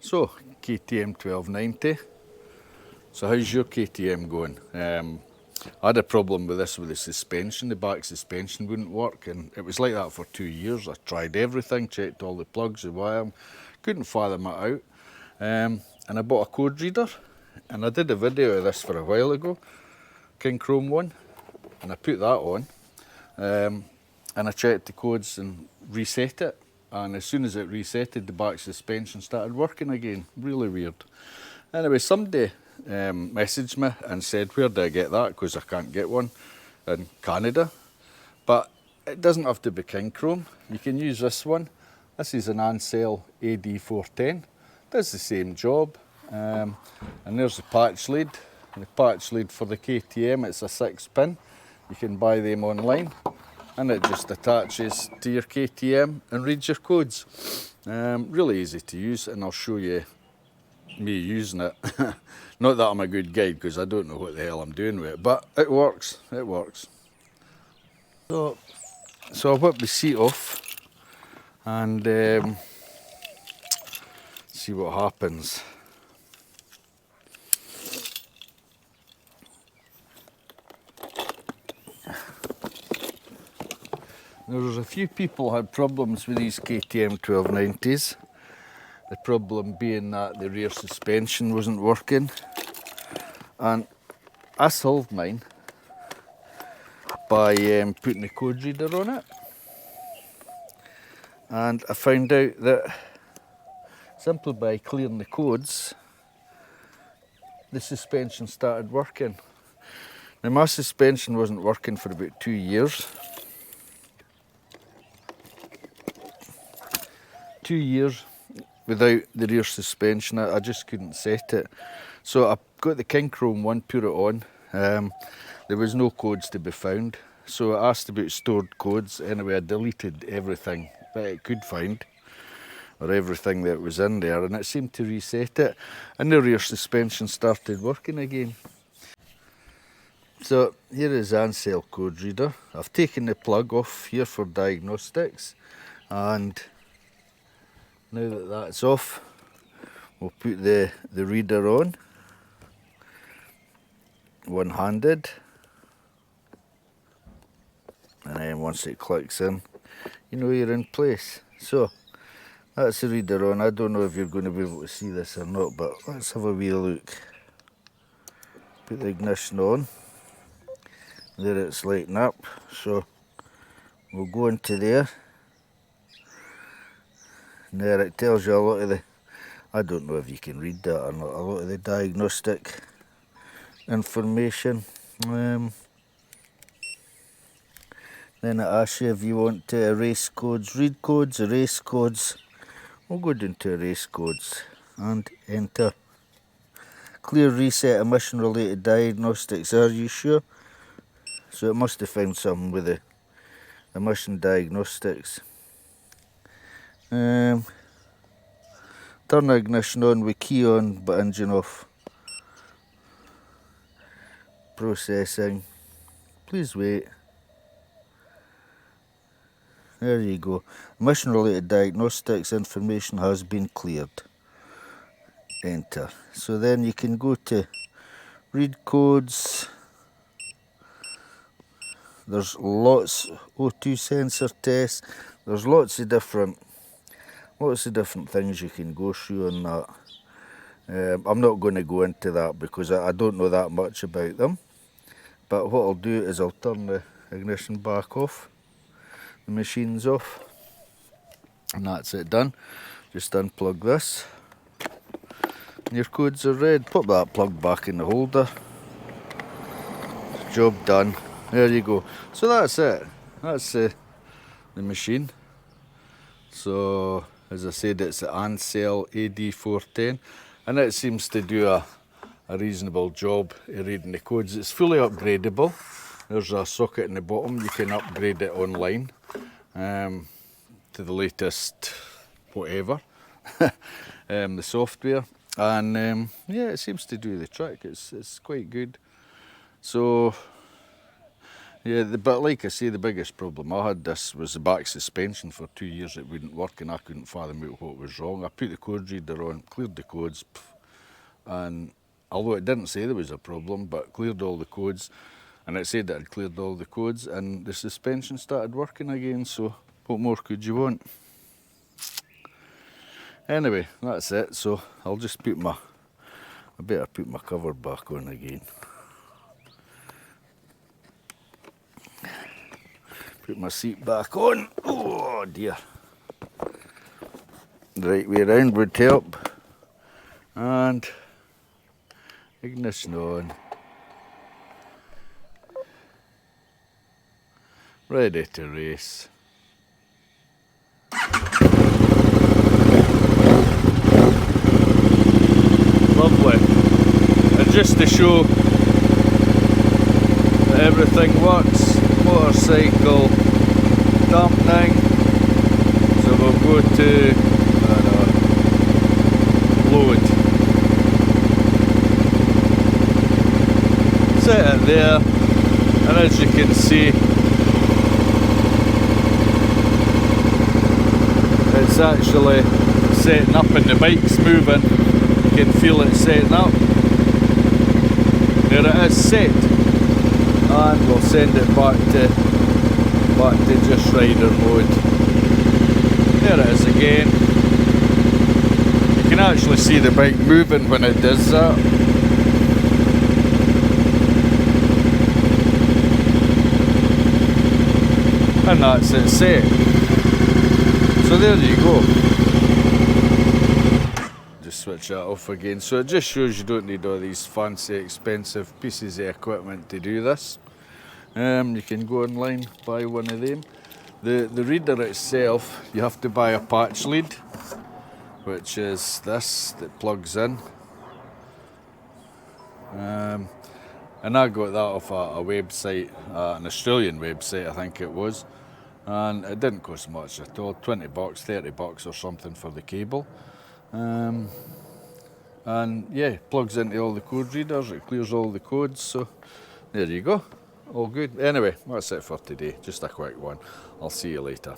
So, KTM 1290. So how's your KTM going? I had a problem with this with the suspension. The back suspension wouldn't work, and it was like that for 2 years. I tried everything, checked all the plugs, the wire, couldn't fathom it out. And I bought a code reader, and I did a video of this for a while ago, King Chrome one, and I put that on, and I checked the codes and reset it. And as soon as it resetted, the back suspension started working again. Really weird. Anyway, somebody messaged me and said, where do I get that? Because I can't get one in Canada. But it doesn't have to be King Chrome. You can use this one. This is an Ancel AD410. Does the same job. And there's the patch lead. And the patch lead for the KTM, it's a 6-pin. You can buy them online. And it just attaches to your KTM and reads your codes. Really easy to use, and I'll show you me using it. Not that I'm a good guide, because I don't know what the hell I'm doing with it, but it works, it works. So I'll whip the seat off and see what happens. There was a few people had problems with these KTM 1290s. The problem being that the rear suspension wasn't working. And I solved mine by putting the code reader on it. And I found out that simply by clearing the codes, the suspension started working. Now my suspension wasn't working for about 2 years. 2 years without the rear suspension. I just couldn't set it. So I got the King Chrome one, put it on. There was no codes to be found. So I asked about stored codes. Anyway, I deleted everything that it could find, or everything that was in there, and it seemed to reset it. And the rear suspension started working again. So here is Ancel code reader. I've taken the plug off here for diagnostics, and now that that's off, we'll put the reader on, one-handed, and then once it clicks in, you know you're in place. So that's the reader on. I don't know if you're going to be able to see this or not, but let's have a wee look. Put the ignition on. There it's lighting up, so we'll go into there. And there it tells you a lot of the, I don't know if you can read that or not, a lot of the diagnostic information. Then it asks you if you want to erase codes, read codes, erase codes. We'll go down to erase codes and enter. Clear reset emission related diagnostics, are you sure? So it must have found something with the emission diagnostics. Turn the ignition on with key on but engine off. Processing. Please wait. There you go. Emission related diagnostics information has been cleared. Enter. So then you can go to read codes. There's lots O2 sensor tests. There's lots of different things you can go through on that. I'm not going to go into that because I don't know that much about them. But what I'll do is I'll turn the ignition back off. The machine's off. And that's it done. Just unplug this. And your codes are read. Put that plug back in the holder. Job done. There you go. So that's it. That's the machine. So as I said, it's the Ancel AD410, and it seems to do a reasonable job of reading the codes. It's fully upgradable. There's a socket in the bottom. You can upgrade it online to the latest whatever, the software. And yeah, it seems to do the trick. It's quite good. So Yeah, but like I say, the biggest problem I had this was the back suspension. For 2 years it wouldn't work and I couldn't fathom out what was wrong. I put the code reader on, cleared the codes, and although it didn't say there was a problem, but cleared all the codes, and it said that I'd cleared all the codes, and the suspension started working again, so what more could you want? Anyway, that's it, so I'll just put I better put my cover back on again. Put my seat back on. Oh dear. The right way around would help. And ignition on. Ready to race. Lovely. And just to show that everything works, motorcycle dampening. So we'll go to load. Set it there, and as you can see, it's actually setting up and the bike's moving. You can feel it setting up. There it is set, and we'll send it back to just rider mode. There it is again. You can actually see the bike moving when it does that. And that's it set. So there you go. Just switch that off again. So it just shows you don't need all these fancy expensive pieces of equipment to do this. You can go online, buy one of them. The reader itself, you have to buy a patch lead, which is this that plugs in. And I got that off a website, an Australian website I think it was, and it didn't cost much at all, 20 bucks, 30 bucks or something for the cable. And yeah, plugs into all the code readers, it clears all the codes, so there you go, all good. Anyway, that's it for today, just a quick one. I'll see you later.